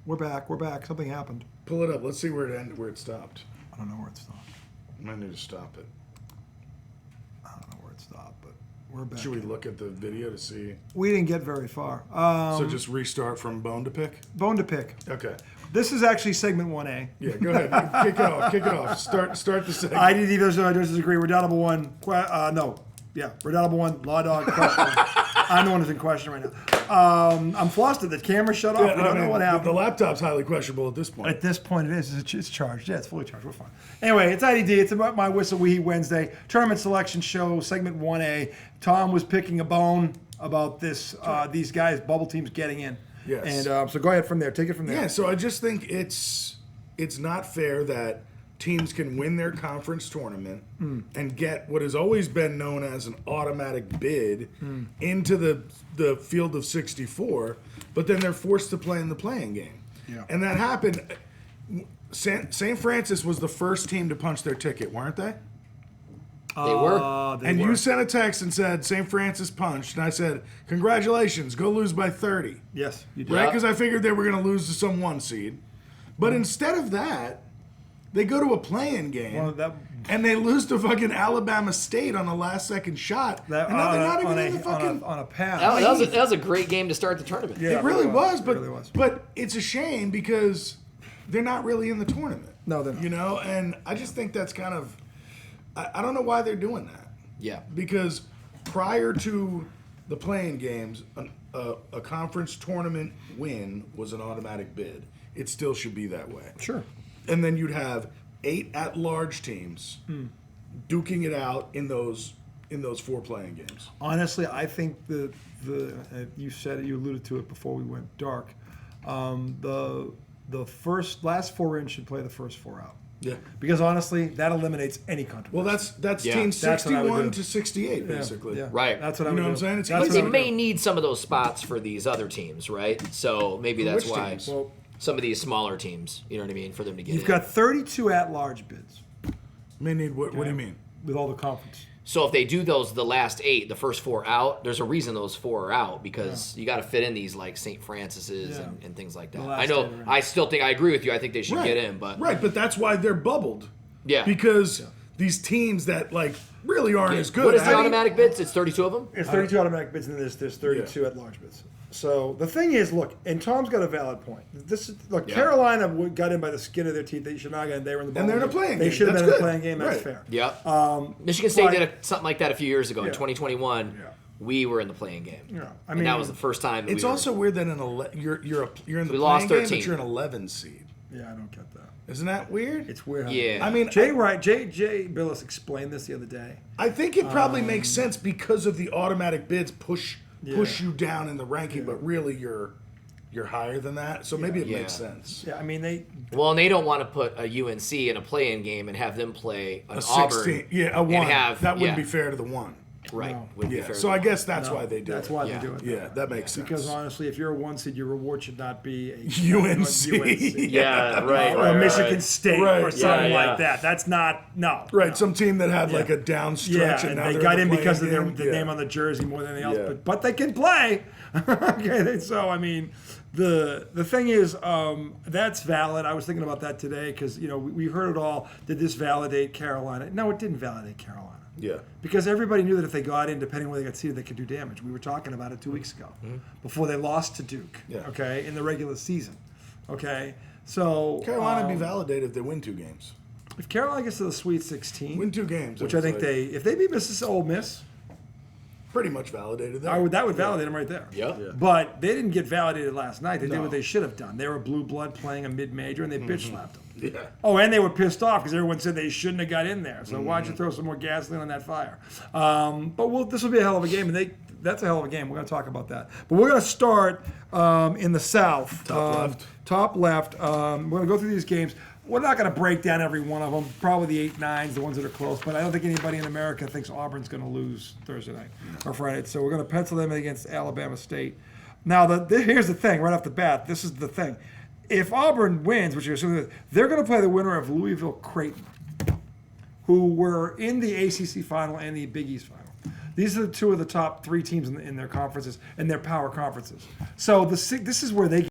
We're back. We're back. Something happened. Pull it up. Let's see where it stopped. I don't know where it stopped. I might need to stop it. I don't know where it stopped, but we're back. Should we look at the video to see? We didn't get very far. So just restart from bone to pick? Bone to pick. Okay. This is actually segment 1A. Yeah, go ahead. Kick it off. Kick it off. Start the segment. I didn't even disagree. We're down to one. No. Yeah, we're down to one. Law dog question. I'm the one who's in question right now. I'm flustered. The camera shut off. We don't know what happened. The laptop's highly questionable at this point. At this point, it is. It's charged. Yeah, it's fully charged. We're fine. Anyway, it's IDD. It's about my Whistle We Wednesday tournament selection show, segment 1A. Tom was picking a bone about this. These guys, bubble teams, getting in. Yes. And so go ahead from there. Take it from there. Yeah. So I just think it's not fair that teams can win their conference tournament and get what has always been known as an automatic bid into the field of 64, but then they're forced to play in the playing game. Yeah. And that happened. St. Francis was the first team to punch their ticket, weren't they? They were. You sent a text and said St. Francis punched, and I said, congratulations, go lose by 30. Yes, you did. Right? Because I figured they were going to lose to some 1 seed. But instead of that, they go to a play-in game, and they lose to fucking Alabama State on a last-second shot. And now they're not even in the fucking... On a pass. That was a great game to start the tournament. Yeah, It really was, It really was. but it's a shame because they're not really in the tournament. No, they're not. You know, and I just think that's kind of... I don't know why they're doing that. Yeah. Because prior to the playing games, a conference tournament win was an automatic bid. It still should be that way. Sure. And then you'd have 8 at-large teams duking it out in those 4 playing games. Honestly, I think you said it, you alluded to it before we went dark. The last 4 in should play the first 4 out. Yeah. Because honestly, that eliminates any controversy. Well, that's teams That's what I would 61 do. to 68, basically. Yeah. Right. That's what I You would know do. what I'm saying? It's That's easy. what They I would may do. need some of those spots for these other teams, right? So maybe that's which why teams? Well, some of these smaller teams, you know what I mean, for them to get you've in. got 32 at-large bids May need what do you mean? with all the conference. So if they do the last 8, the first 4 out, there's a reason those 4 are out because you got to fit in these like St. Francis's Yeah. and things like that. The I last know. 10 are in. I still think I agree with you. I think they should get in, but but that's why they're bubbled. Yeah. Because these teams that like really aren't as good. What is the I mean, automatic bids? It's 32 of them. It's 32 automatic bids, and then there's 32 at-large bids. So the thing is, look, and Tom's got a valid point. Carolina got in by the skin of their teeth. They should not get in. They were in the bubble. And they're in a game. playing They game. should have That's been in a good. playing game. That's Right. fair. Yeah. Michigan State but- did something like that a few years ago in Yeah. 2021. Yeah. We were in the playing game. Yeah. I and mean, that was the first time. That It's we were- also weird that you're in the We playing lost game, 13. but you're an 11 seed. Yeah, I don't get that. Isn't that weird? It's weird. how- Yeah. I mean, Jay Billis explained this the other day. I think it probably makes sense because of the automatic bids push you down in the ranking, but really you're higher than that. So maybe it makes sense. Yeah, I mean Well, and they don't want to put a UNC in a play-in game and have them play an A Auburn. 16, a 1. That wouldn't be fair to the 1. Right. No. Wouldn't be Yeah. fair So to I them. guess that's why they do that's it. why Yeah. they do it. Yeah, that makes sense. Because honestly, if you're a 1 seed, your reward should not be a UNC. Yeah, right. or Michigan State Right. or something Yeah, yeah. like that. That's not Right, no. some team that had like Yeah. a down stretch Yeah, and and now they they're got the in because of playing the game. name on the jersey more than anything else. Yeah. But they can play. Okay, so I mean, the thing is, that's valid. I was thinking about that today because we heard it all. Did this validate Carolina? No, it didn't validate Carolina. Yeah. Because everybody knew that if they got in, depending on where they got seeded, they could do damage. We were talking about it 2 weeks ago, before they lost to Duke. Yeah. Okay, in the regular season. Okay, so Carolina would be validated if they win 2 games. if Carolina gets to the Sweet 16, Win 2 games. which it I was think like if they beat Ole Miss, pretty much validated that would validate them right there. Yep. But they didn't get validated last night. They did No. what they should have done. They were blue blood playing a mid-major, and they bitch slapped them. Yeah. Oh, and they were pissed off because everyone said they shouldn't have got in there. So why don't you throw some more gasoline on that fire? But this will be a hell of a game, and that's a hell of a game. We're going to talk about that. But we're going to start in the South. Top left. We're going to go through these games. We're not going to break down every one of them. Probably the 8-9s, the ones that are close. But I don't think anybody in America thinks Auburn's going to lose Thursday night or Friday. So we're going to pencil them in against Alabama State. Now, here's the thing right off the bat. This is the thing. If Auburn wins, which you're assuming, they're going to play the winner of Louisville-Creighton, who were in the ACC final and the Big East final. These are 2 of the top 3 teams in their conferences, in their power conferences. So this is where they